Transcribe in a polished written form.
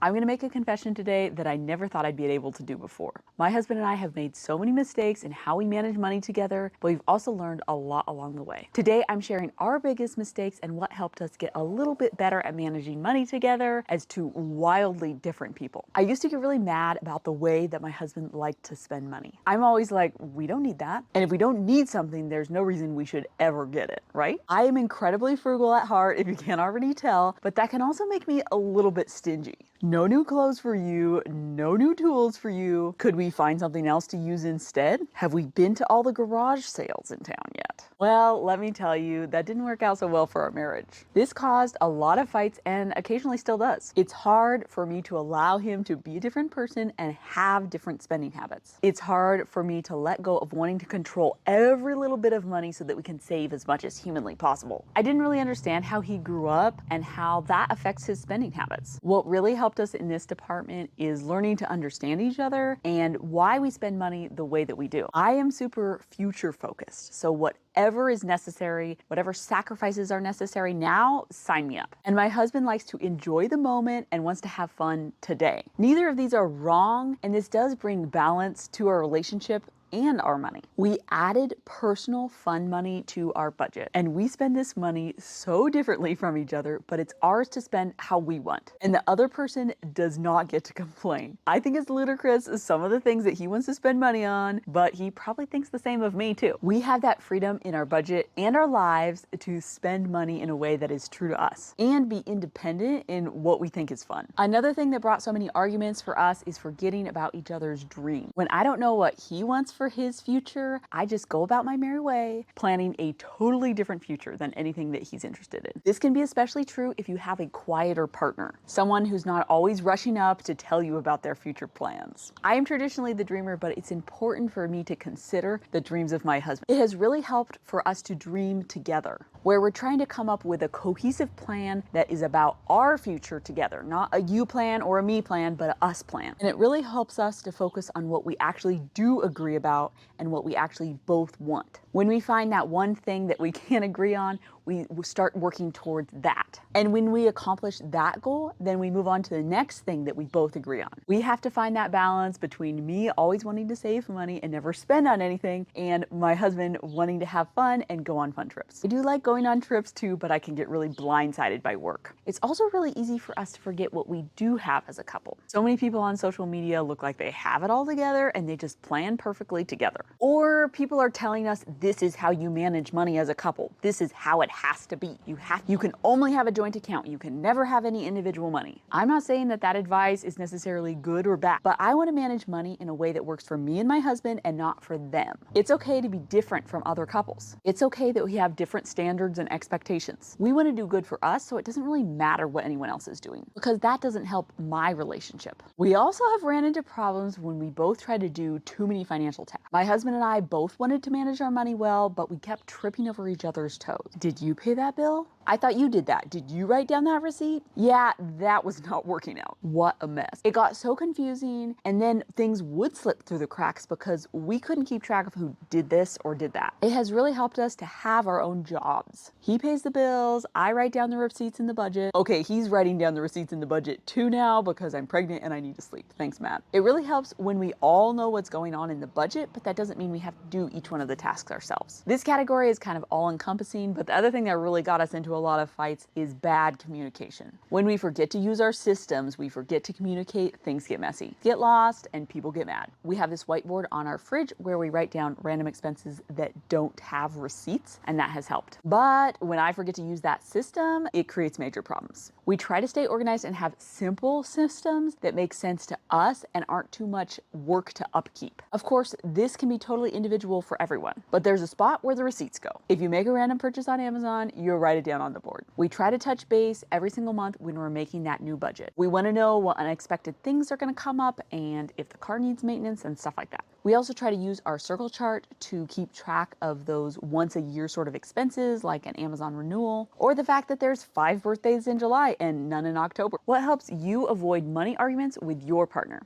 I'm going to make a confession today that I never thought I'd be able to do before. My husband and I have made so many mistakes in how we manage money together, but we've also learned a lot along the way. Today, I'm sharing our biggest mistakes and what helped us get a little bit better at managing money together as two wildly different people. I used to get really mad about the way that my husband liked to spend money. I'm always like, we don't need that. And if we don't need something, there's no reason we should ever get it, right? I am incredibly frugal at heart, if you can't already tell, but that can also make me a little bit stingy. No new clothes for you, no new tools for you. Could we find something else to use instead? Have we been to all the garage sales in town yet? Well, let me tell you, that didn't work out so well for our marriage. This caused a lot of fights and occasionally still does. It's hard for me to allow him to be a different person and have different spending habits. It's hard for me to let go of wanting to control every little bit of money so that we can save as much as humanly possible. I didn't really understand how he grew up and how that affects his spending habits. What really helped us in this department is learning to understand each other and why we spend money the way that we do. I am super future focused, so whatever is necessary, whatever sacrifices are necessary now, sign me up. And my husband likes to enjoy the moment and wants to have fun today. Neither of these are wrong, and this does bring balance to our relationship and our money. We added personal fun money to our budget, and we spend this money so differently from each other, but it's ours to spend how we want. And the other person does not get to complain. I think it's ludicrous some of the things that he wants to spend money on, but he probably thinks the same of me too. We have that freedom in our budget and our lives to spend money in a way that is true to us and be independent in what we think is fun. Another thing that brought so many arguments for us is forgetting about each other's dream. When I don't know what he wants for his future, I just go about my merry way, planning a totally different future than anything that he's interested in. This can be especially true if you have a quieter partner, someone who's not always rushing up to tell you about their future plans. I am traditionally the dreamer, but it's important for me to consider the dreams of my husband. It has really helped for us to dream together, where we're trying to come up with a cohesive plan that is about our future together, not a you plan or a me plan, but a us plan. And it really helps us to focus on what we actually do agree about and what we actually both want. When we find that one thing that we can't agree on, we start working towards that. And when we accomplish that goal, then we move on to the next thing that we both agree on. We have to find that balance between me always wanting to save money and never spend on anything, and my husband wanting to have fun and go on fun trips. I do like going on trips too, but I can get really blindsided by work. It's also really easy for us to forget what we do have as a couple. So many people on social media look like they have it all together and they just plan perfectly together. Or people are telling us this is how you manage money as a couple. This is how it has to be. You can only have a joint account. You can never have any individual money. I'm not saying that that advice is necessarily good or bad, but I want to manage money in a way that works for me and my husband and not for them. It's okay to be different from other couples. It's okay that we have different standards and expectations. We want to do good for us, so it doesn't really matter what anyone else is doing, because that doesn't help my relationship. We also have ran into problems when we both try to do too many financial tasks. My husband and I both wanted to manage our money well, but we kept tripping over each other's toes. Did you pay that bill? I thought you did that. Did you write down that receipt? Yeah, that was not working out. What a mess. It got so confusing, and then things would slip through the cracks because we couldn't keep track of who did this or did that. It has really helped us to have our own jobs. He pays the bills, I write down the receipts in the budget. Okay, he's writing down the receipts in the budget too now because I'm pregnant and I need to sleep. Thanks, Matt. It really helps when we all know what's going on in the budget, but that doesn't mean we have to do each one of the tasks ourselves. This category is kind of all-encompassing, but the other thing that really got us into a lot of fights is bad communication. When we forget to use our systems, we forget to communicate, things get messy, get lost, and people get mad. We have this whiteboard on our fridge where we write down random expenses that don't have receipts, and that has helped. But when I forget to use that system, it creates major problems. We try to stay organized and have simple systems that make sense to us and aren't too much work to upkeep. Of course, this can be totally individual for everyone, but there's a spot where the receipts go. If you make a random purchase on Amazon, you'll write it down on the board. We try to touch base every single month when we're making that new budget. We want to know what unexpected things are going to come up and if the car needs maintenance and stuff like that. We also try to use our circle chart to keep track of those once a year sort of expenses like an Amazon renewal or the fact that there's 5 birthdays in July and none in October. What helps you avoid money arguments with your partner?